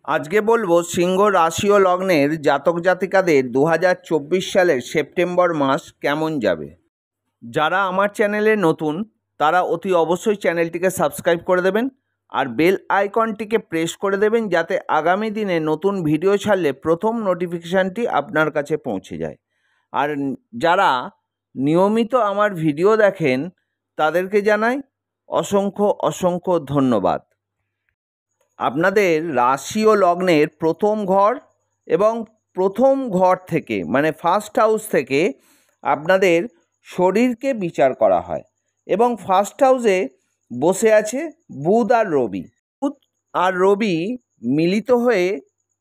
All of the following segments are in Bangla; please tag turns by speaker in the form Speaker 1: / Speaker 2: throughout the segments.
Speaker 1: আজকে বলবো সিংহ রাশি ও লগ্নের জাতক জাতিকাদের 2024 সালের সেপ্টেম্বর মাস কেমন যাবে। যারা আমার চ্যানেলে নতুন তারা অতি অবশ্যই চ্যানেলটিকে সাবস্ক্রাইব করে দেবেন আর বেল আইকনটিকে প্রেস করে দেবেন, যাতে আগামী দিনে নতুন ভিডিও ছাড়লে প্রথম নোটিফিকেশানটি আপনার কাছে পৌঁছে যায়। আর যারা নিয়মিত আমার ভিডিও দেখেন তাদেরকে জানাই অসংখ্য অসংখ্য ধন্যবাদ। আপনাদের রাশি ও লগ্নের প্রথম ঘর এবং প্রথম ঘর থেকে মানে ফার্স্ট হাউস থেকে আপনাদের শরীরকে বিচার করা হয় এবং ফার্স্ট হাউসে বসে আছে বুধ আর রবি। বুধ আর রবি মিলিত হয়ে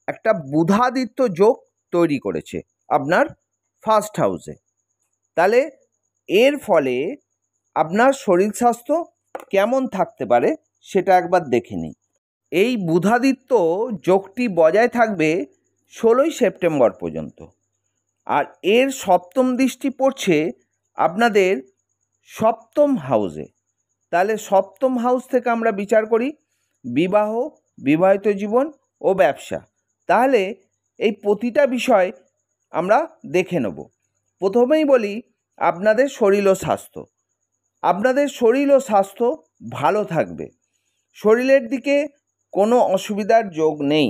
Speaker 1: একটা বুধাদিত্য যোগ তৈরি করেছে আপনার ফার্স্ট হাউসে। তাহলে এর ফলে আপনার শরীর স্বাস্থ্য কেমন থাকতে পারে সেটা একবার দেখে নিই। এই বুধাদিত্য যোগটি বজায় থাকবে 16ই সেপ্টেম্বর পর্যন্ত। আর এর সপ্তম দৃষ্টি পড়ছে আপনাদের সপ্তম হাউসে। তাহলে সপ্তম হাউস থেকে আমরা বিচার করি বিবাহ, বিবাহিত জীবন ও ব্যবসা। তাহলে এই প্রতিটা বিষয় আমরা দেখে নেব। প্রথমেই বলি আপনাদের শরীর ও স্বাস্থ্য। আপনাদের শরীর ও স্বাস্থ্য ভালো থাকবে, শরীরের দিকে কোনো অসুবিধার যোগ নেই,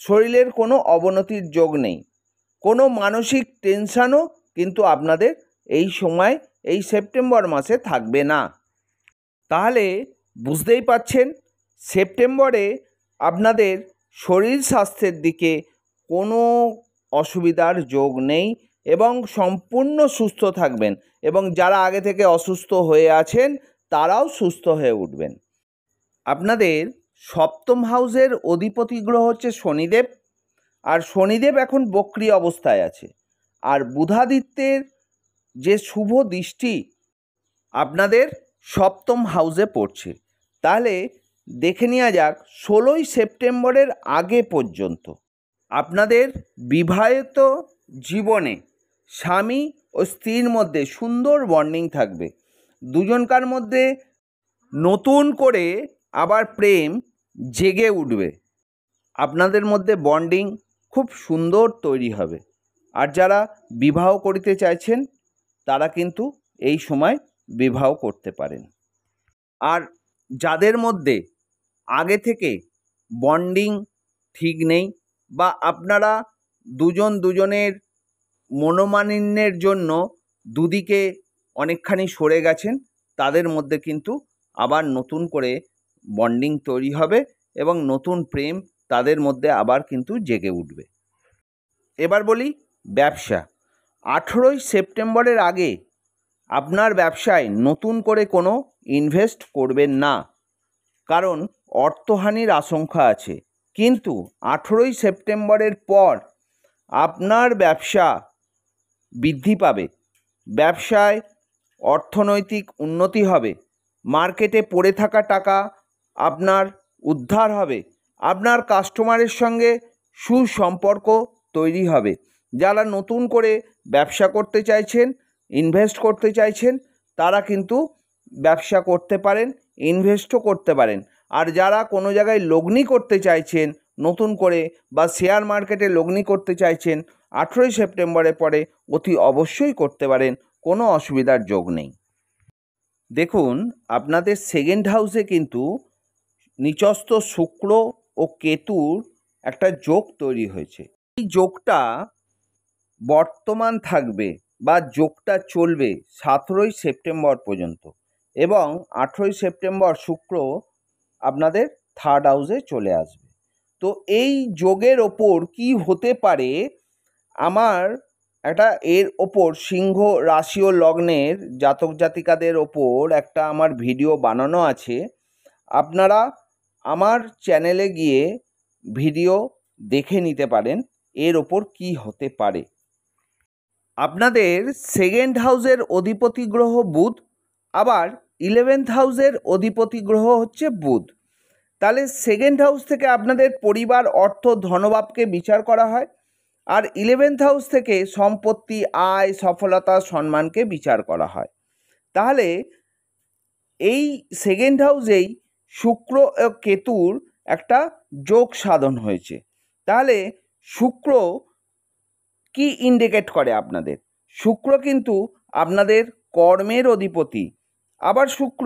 Speaker 1: শরীরের কোনো অবনতির যোগ নেই, কোনো মানসিক টেনশানও কিন্তু আপনাদের এই সময় এই সেপ্টেম্বর মাসে থাকবে না। তাহলে বুঝতেই পাচ্ছেন সেপ্টেম্বরে আপনাদের শরীর স্বাস্থ্যের দিকে কোনো অসুবিধার যোগ নেই এবং সম্পূর্ণ সুস্থ থাকবেন, এবং যারা আগে থেকে অসুস্থ হয়ে আছেন তারাও সুস্থ হয়ে উঠবেন। আপনাদের সপ্তম হাউসের অধিপতি গ্রহ হচ্ছে শনিদেব, আর শনিদেব এখন বক্রী অবস্থায় আছে। আর বুধাদিত্যের যে শুভ দৃষ্টি আপনাদের সপ্তম হাউসে পড়ছে। তাহলে দেখে নেওয়া যাক 16ই সেপ্টেম্বরের আগে পর্যন্ত আপনাদের বিবাহিত জীবনে স্বামী ও স্ত্রীর মধ্যে সুন্দর বন্ডিং থাকবে। দুজনকার মধ্যে নতুন করে আবার প্রেম জেগে উঠবে, আপনাদের মধ্যে বন্ডিং খুব সুন্দর তৈরি হবে। আর যারা বিবাহ করিতে চাইছেন তারা কিন্তু এই সময় বিবাহ করতে পারেন। আর যাদের মধ্যে আগে থেকে বন্ডিং ঠিক নেই বা আপনারা দুজন দুজনের মনোমালিন্যের জন্য দুদিকে অনেকখানি সরে গেছেন, তাদের মধ্যে কিন্তু আবার নতুন করে বন্ডিং তৈরি হবে এবং নতুন প্রেম তাদের মধ্যে আবার কিন্তু জেগে উঠবে। এবার বলি ব্যবসা। 18ই সেপ্টেম্বরের আগে আপনার ব্যবসায় নতুন করে কোনো ইনভেস্ট করবেন না, কারণ অর্থহানির আশঙ্কা আছে। কিন্তু 18ই সেপ্টেম্বরের পর আপনার ব্যবসা বৃদ্ধি পাবে, ব্যবসায় অর্থনৈতিক উন্নতি হবে, মার্কেটে পড়ে থাকা টাকা আপনার উদ্ধার হবে, আপনার কাস্টমারের সঙ্গে সুসম্পর্ক তৈরি হবে। যারা নতুন করে ব্যবসা করতে চাইছেন, ইনভেস্ট করতে চাইছেন, তারা কিন্তু ব্যবসা করতে পারেন, ইনভেস্টও করতে পারেন। আর যারা কোনো জায়গায় লগ্নি করতে চাইছেন নতুন করে বা শেয়ার মার্কেটে লগ্নি করতে চাইছেন, 18ই সেপ্টেম্বরের পরে অতি অবশ্যই করতে পারেন, কোনো অসুবিধার যোগ নেই। দেখুন আপনাদের সেকেন্ড হাউসে কিন্তু নিচস্থ শুক্র ও কেতুর একটা যোগ তৈরি হয়েছে। এই যোগটা বর্তমান থাকবে বা যোগটা চলবে 17ই সেপ্টেম্বর পর্যন্ত, এবং 18ই সেপ্টেম্বর শুক্র আপনাদের থার্ড হাউসে চলে আসবে। তো এই যোগের ওপর কি হতে পারে, আমার একটা এর ওপর সিংহ রাশি ও লগ্নের জাতক জাতিকাদের ওপর একটা আমার ভিডিও বানানো আছে। আপনারা আমার চ্যানেলে গিয়ে ভিডিও দেখে নিতে পারেন এর ওপর কি হতে পারে। আপনাদের সেকেন্ড হাউসের অধিপতি গ্রহ বুধ, আবার 11th হাউসের অধিপতি গ্রহ হচ্ছে বুধ। তাহলে সেকেন্ড হাউস থেকে আপনাদের পরিবার, অর্থ, ধনভাবকে বিচার করা হয়, আর 11th হাউস থেকে সম্পত্তি, আয়, সফলতা, সম্মানকে বিচার করা হয়। তাহলে এই সেকেন্ড হাউসেই শুক্র ও কেতুর একটা যোগ সাধন হয়েছে। তাহলে শুক্র কি ইন্ডিকেট করে আপনাদের? শুক্র কিন্তু আপনাদের কর্মের অধিপতি, আবার শুক্র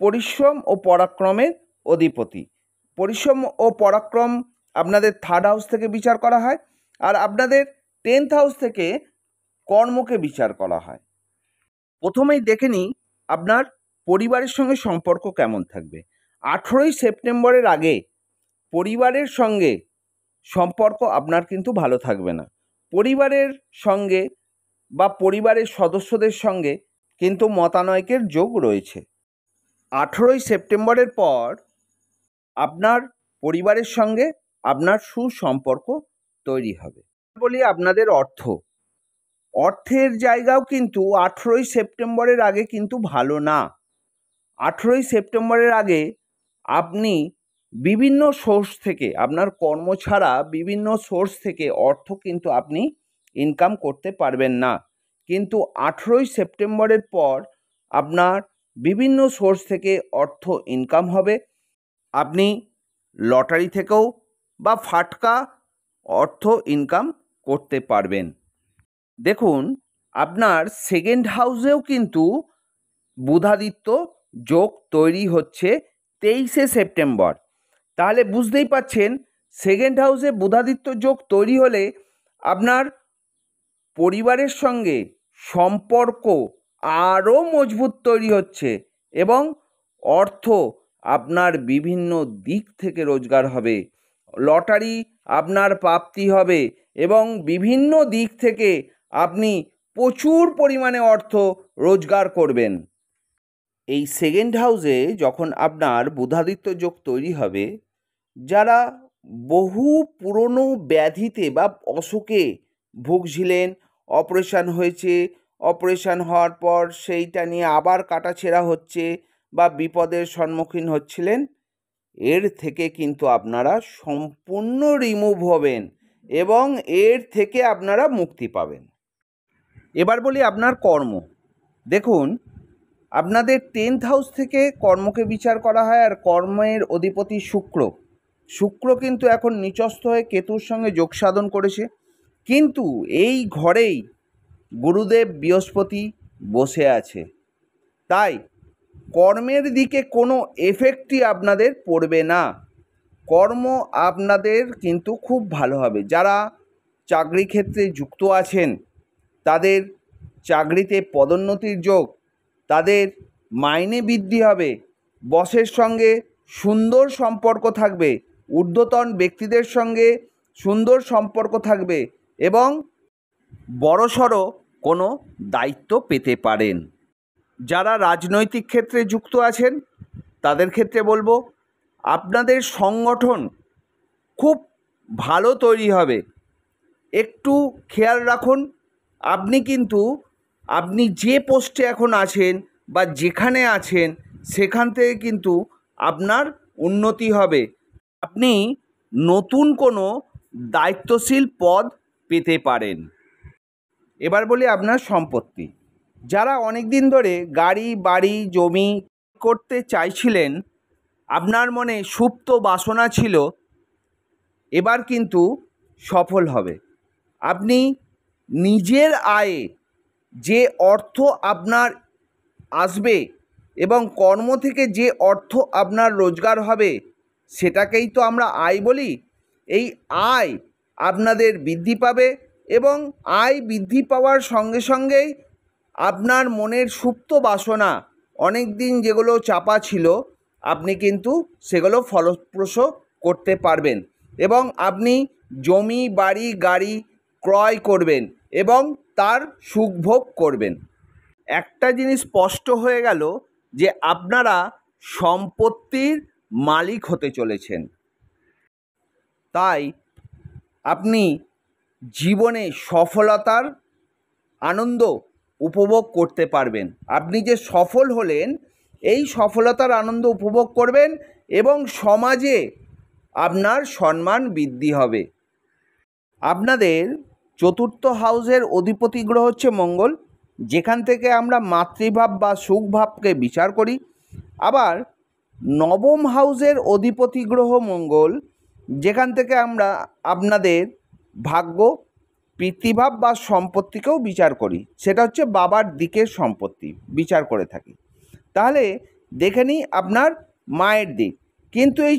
Speaker 1: পরিশ্রম ও পরাক্রমের অধিপতি। পরিশ্রম ও পরাক্রম আপনাদের 3rd হাউস থেকে বিচার করা হয়, আর আপনাদের 10th হাউস থেকে কর্মকে বিচার করা হয়। প্রথমেই দেখে নিই আপনার পরিবারের সঙ্গে সম্পর্ক কেমন থাকবে। 18ই সেপ্টেম্বরের আগে পরিবারের সঙ্গে সম্পর্ক আপনার কিন্তু ভালো থাকবে না। পরিবারের সঙ্গে বা পরিবারের সদস্যদের সঙ্গে কিন্তু মতানৈক্যের যোগ রয়েছে। 18ই সেপ্টেম্বরের পর আপনার পরিবারের সঙ্গে আপনার সুসম্পর্ক তৈরি হবে। বলি আপনাদের অর্থের জায়গাও কিন্তু 18ই সেপ্টেম্বরের আগে কিন্তু ভালো না। 18ই সেপ্টেম্বরের আগে আপনি বিভিন্ন সোর্স থেকে, আপনার কর্ম ছাড়া বিভিন্ন সোর্স থেকে অর্থ কিন্তু আপনি ইনকাম করতে পারবেন না। কিন্তু 18ই সেপ্টেম্বরের পর আপনার বিভিন্ন সোর্স থেকে অর্থ ইনকাম হবে। আপনি লটারি থেকেও বা ফাটকা অর্থ ইনকাম করতে পারবেন। দেখুন, আপনার 2nd হাউসেও কিন্তু বুধাদিত্য যোগ তৈরি হচ্ছে 23শে সেপ্টেম্বর। তাহলে বুঝতেই পাচ্ছেন, 2nd হাউসে বুধাদিত্য যোগ তৈরি হলে আপনার পরিবারের সঙ্গে সম্পর্ক আরও মজবুত তৈরি হচ্ছে এবং অর্থ আপনার বিভিন্ন দিক থেকে রোজগার হবে। লটারি আপনার প্রাপ্তি হবে এবং বিভিন্ন দিক থেকে আপনি প্রচুর পরিমাণে অর্থ রোজগার করবেন। এই 2nd হাউসে যখন আপনার বুধাদিত্য যোগ তৈরি হবে, যারা বহু পুরনো ব্যাধিতে বা অসুখে ভুগছিলেন, অপারেশান হয়েছে, অপারেশান হওয়ার পর সেইটা নিয়ে আবার কাটাছেঁড়া হচ্ছে বা বিপদের সম্মুখীন হচ্ছিলেন, এর থেকে কিন্তু আপনারা সম্পূর্ণ রিমুভ হবেন এবং এর থেকে আপনারা মুক্তি পাবেন। এবার বলি আপনার কর্ম। দেখুন, আপনাদের 10th হাউস থেকে কর্মকে বিচার করা হয়, আর কর্মের অধিপতি শুক্র কিন্তু এখন নিচস্থ হয়ে কেতুর সঙ্গে যোগ সাধন করেছে। কিন্তু এই ঘরেই গুরুদেব বৃহস্পতি বসে আছে, তাই কর্মের দিকে কোনো এফেক্টই আপনাদের পড়বে না। কর্ম আপনাদের কিন্তু খুব ভালো হবে। যারা চাকরি ক্ষেত্রে যুক্ত আছেন তাদের চাকরিতে পদোন্নতির যোগ, তাদের মাইনে বৃদ্ধি হবে, বসের সঙ্গে সুন্দর সম্পর্ক থাকবে, ঊর্ধ্বতন ব্যক্তিদের সঙ্গে সুন্দর সম্পর্ক থাকবে এবং বড়সড় কোনো দায়িত্ব পেতে পারেন। যারা রাজনৈতিক ক্ষেত্রে যুক্ত আছেন তাদের ক্ষেত্রে বলবো, আপনাদের সংগঠন খুব ভালো তৈরি হবে। একটু খেয়াল রাখুন, আপনি যে পোস্টে এখন আছেন বা যেখানে আছেন সেখান থেকে কিন্তু আপনার উন্নতি হবে। আপনি নতুন কোনো দায়িত্বশীল পদ পেতে পারেন। এবার বলি আপনার সম্পত্তি। যারা অনেক দিন ধরে গাড়ি, বাড়ি, জমি করতে চাইছিলেন, আপনার মনে সুপ্ত বাসনা ছিল, এবার কিন্তু সফল হবে। আপনি নিজের আয়ে যে অর্থ আপনার আসবে এবং কর্ম থেকে যে অর্থ আপনার রোজগার হবে সেটাকেই তো আমরা আয় বলি। এই আয় আপনাদের বৃদ্ধি পাবে এবং আয় বৃদ্ধি পাওয়ার সঙ্গে সঙ্গেই আপনার মনের সুপ্ত বাসনা, অনেক দিন যেগুলো চাপা ছিল, আপনি কিন্তু সেগুলো ফলপ্রসূ করতে পারবেন এবং আপনি জমি, বাড়ি, গাড়ি ক্রয় করবেন এবং তার সুখ ভোগ করবেন। একটা জিনিস স্পষ্ট হয়ে গেল যে আপনারা সম্পত্তির মালিক হতে চলেছেন। তাই আপনি জীবনে সফলতার আনন্দ উপভোগ করতে পারবেন। আপনি যে সফল হলেন, এই সফলতার আনন্দ উপভোগ করবেন এবং সমাজে আপনার সম্মান বৃদ্ধি হবে। আপনাদের 4র্থ হাউসের অধিপতি গ্রহ হচ্ছে মঙ্গল, যেখান থেকে আমরা মাতৃভাব বা সুখভাবকে বিচার করি। আবার 9ম হাউসের অধিপতি গ্রহ মঙ্গল, যেখান থেকে আমরা আপনাদের ভাগ্য, পিতৃভাব বা সম্পত্তিকেও বিচার করি। সেটা হচ্ছে বাবার দিকের সম্পত্তি বিচার করে থাকি। তাহলে দেখে নিই আপনার মায়ের দিক। কিন্তু এই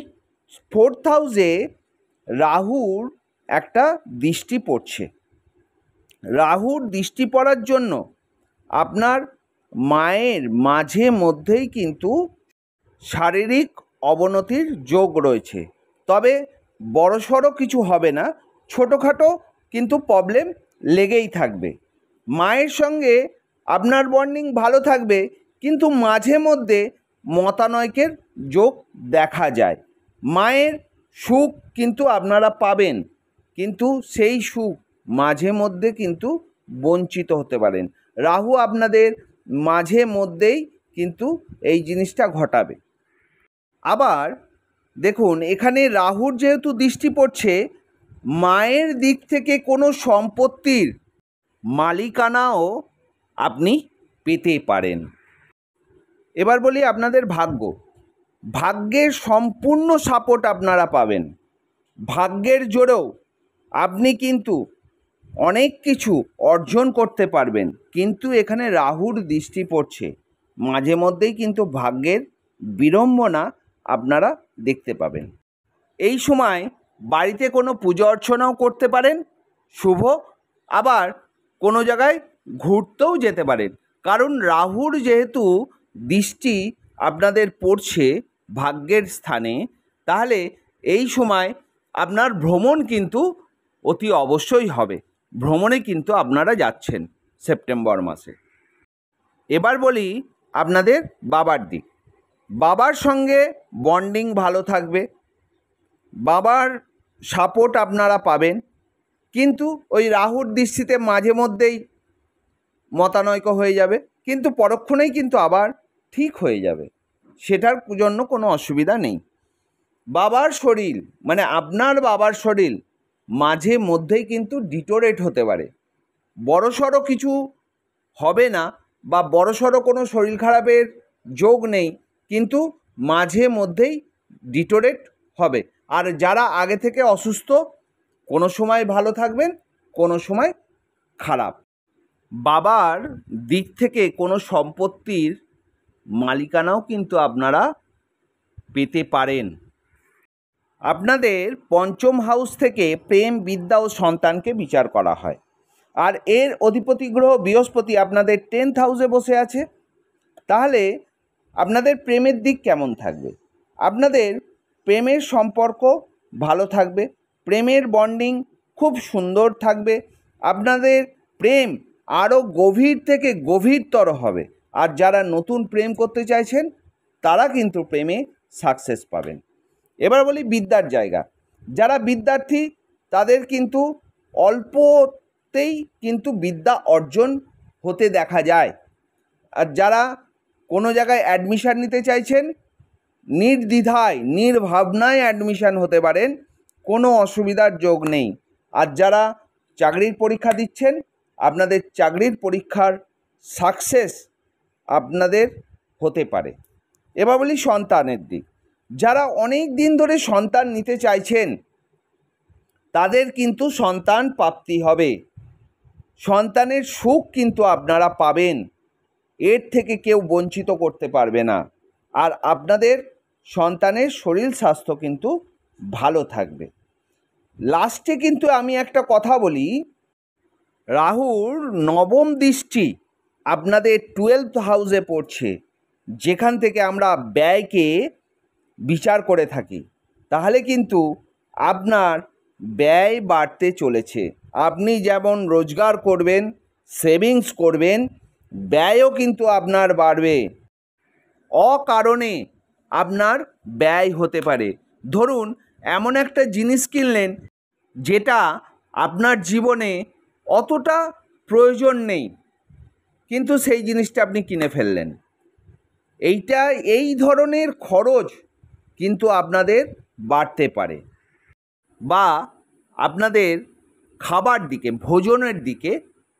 Speaker 1: 4th হাউসে রাহুর একটা দৃষ্টি পড়ছে। রাহুর দৃষ্টি পড়ার জন্য আপনার মায়ের মাঝে মধ্যেই কিন্তু শারীরিক অবনতির যোগ রয়েছে। তবে বড়সড় কিছু হবে না, ছোটোখাটো কিন্তু প্রবলেম লেগেই থাকবে। মায়ের সঙ্গে আপনার বন্ডিং ভালো থাকবে, কিন্তু মাঝে মধ্যে মতানৈক্যের যোগ দেখা যায়। মায়ের সুখ কিন্তু আপনারা পাবেন, কিন্তু সেই সুখ মাঝে মধ্যে কিন্তু বঞ্চিত হতে পারেন। রাহু আপনাদের মাঝে মধ্যেই কিন্তু এই জিনিসটা ঘটাবে। আবার দেখুন, এখানে রাহুর যেহেতু দৃষ্টি পড়ছে, মায়ের দিক থেকে কোনো সম্পত্তির মালিকানাও আপনি পেতে পারেন। এবার বলি আপনাদের ভাগ্য। ভাগ্যের সম্পূর্ণ সাপোর্ট আপনারা পাবেন। ভাগ্যের জোরেও আপনি কিন্তু অনেক কিছু অর্জন করতে পারবেন, কিন্তু এখানে রাহুর দৃষ্টি পড়ছে, মাঝে মধ্যেই কিন্তু ভাগ্যের বিড়ম্বনা আপনারা দেখতে পাবেন। এই সময় বাড়িতে কোনো পুজো অর্চনাও করতে পারেন, শুভ। আবার কোনো জায়গায় ঘুরতেও যেতে পারেন, কারণ রাহুর যেহেতু দৃষ্টি আপনাদের পড়ছে ভাগ্যের স্থানে, তাহলে এই সময় আপনার ভ্রমণ কিন্তু অতি অবশ্যই হবে। ভ্রমণে কিন্তু আপনারা যাচ্ছেন সেপ্টেম্বর মাসে। এবার বলি আপনাদের বাবার দিক। বাবার সঙ্গে বন্ডিং ভালো থাকবে, বাবার সাপোর্ট আপনারা পাবেন, কিন্তু ওই রাহুর দৃষ্টিতে মাঝে মধ্যেই মতানৈক্য হয়ে যাবে, কিন্তু পরক্ষণেই কিন্তু আবার ঠিক হয়ে যাবে, সেটার জন্য কোনো অসুবিধা নেই। বাবার শরীর মানে আপনার বাবার শরীর মাঝে মধ্যেই কিন্তু ডিটোরেট হতে পারে। বড়সড় কিছু হবে না বা বড়সড় কোনো শরীর খারাপের যোগ নেই, কিন্তু মাঝে মধ্যেই ডিটোরেট হবে। আর যারা আগে থেকে অসুস্থ, কোনো সময় ভালো থাকবেন, কোনো সময় খারাপ। বাবার দিক থেকে কোনো সম্পত্তির মালিকানাও কিন্তু আপনারা পেতে পারেন। আপনাদের পঞ্চম হাউস থেকে প্রেম, বিদ্যা ও সন্তানকে বিচার করা হয়। আর এর অধিপতি গ্রহ বৃহস্পতি আপনাদের 10th হাউসে বসে আছে। তাহলে আপনাদের প্রেমের দিক কেমন থাকবে? আপনাদের প্রেমের সম্পর্ক ভালো থাকবে, প্রেমের বন্ডিং খুব সুন্দর থাকবে, আপনাদের প্রেম আরও গভীর থেকে গভীরতর হবে। আর যারা নতুন প্রেম করতে চাইছেন তারা কিন্তু প্রেমে সাকসেস পাবেন। এবার বলি বিদ্যার জায়গা। যারা বিদ্যার্থী তাদের কিন্তু অল্পতেই কিন্তু বিদ্যা অর্জন হতে দেখা যায়। আর যারা কোনো জায়গায় অ্যাডমিশান নিতে চাইছেন, নির্দ্বিধায় নির্ভাবনায় অ্যাডমিশান হতে পারেন, কোনো অসুবিধার যোগ নেই। আর যারা চাকরির পরীক্ষা দিচ্ছেন, আপনাদের চাকরির পরীক্ষার সাকসেস আপনাদের হতে পারে। এবার বলি সন্তানের দিক। যারা অনেক দিন ধরে সন্তান নিতে চাইছেন তাদের কিন্তু সন্তান প্রাপ্তি হবে। সন্তানের সুখ কিন্তু আপনারা পাবেন, এর থেকে কেউ বঞ্চিত করতে পারবে না। আর আপনাদের সন্তানের শরীর স্বাস্থ্য কিন্তু ভালো থাকবে। লাস্টে কিন্তু আমি একটা কথা বলি, রাহুর নবম দৃষ্টি আপনাদের 12th হাউসে পড়ছে, যেখান থেকে আমরা ব্যয়কে বিচার করে থাকি। তাহলে কিন্তু আপনার ব্যয় বাড়তে চলেছে। আপনি যেমন রোজগার করবেন, সেভিংস করবেন, ব্যয়ও কিন্তু আপনার বাড়বে। অকারণে আপনার ব্যয় হতে পারে। ধরুন এমন একটা জিনিস কিনলেন যেটা আপনার জীবনে অতটা প্রয়োজন নেই, কিন্তু সেই জিনিসটা আপনি কিনে ফেললেন। এই ধরনের খরচ কিন্তু আপনাদের বাড়তে পারে, বা আপনাদের খাবার দিকে, ভোজনের দিকে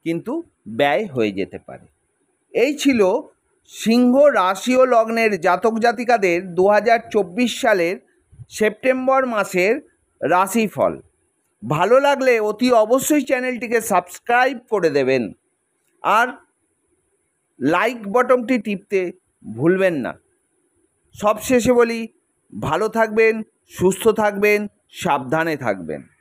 Speaker 1: কিন্তু ব্যয় হয়ে যেতে পারে। এই ছিল সিংহ রাশি ও লগ্নের জাতক জাতিকাদের 2024 সালের সেপ্টেম্বর মাসের রাশিফল। ভালো লাগলে অতি অবশ্যই চ্যানেলটিকে সাবস্ক্রাইব করে দেবেন আর লাইক বটনটি টিপতে ভুলবেন না। সবশেষে বলি, ভালো থাকবেন, সুস্থ থাকবেন, সাবধানে থাকবেন।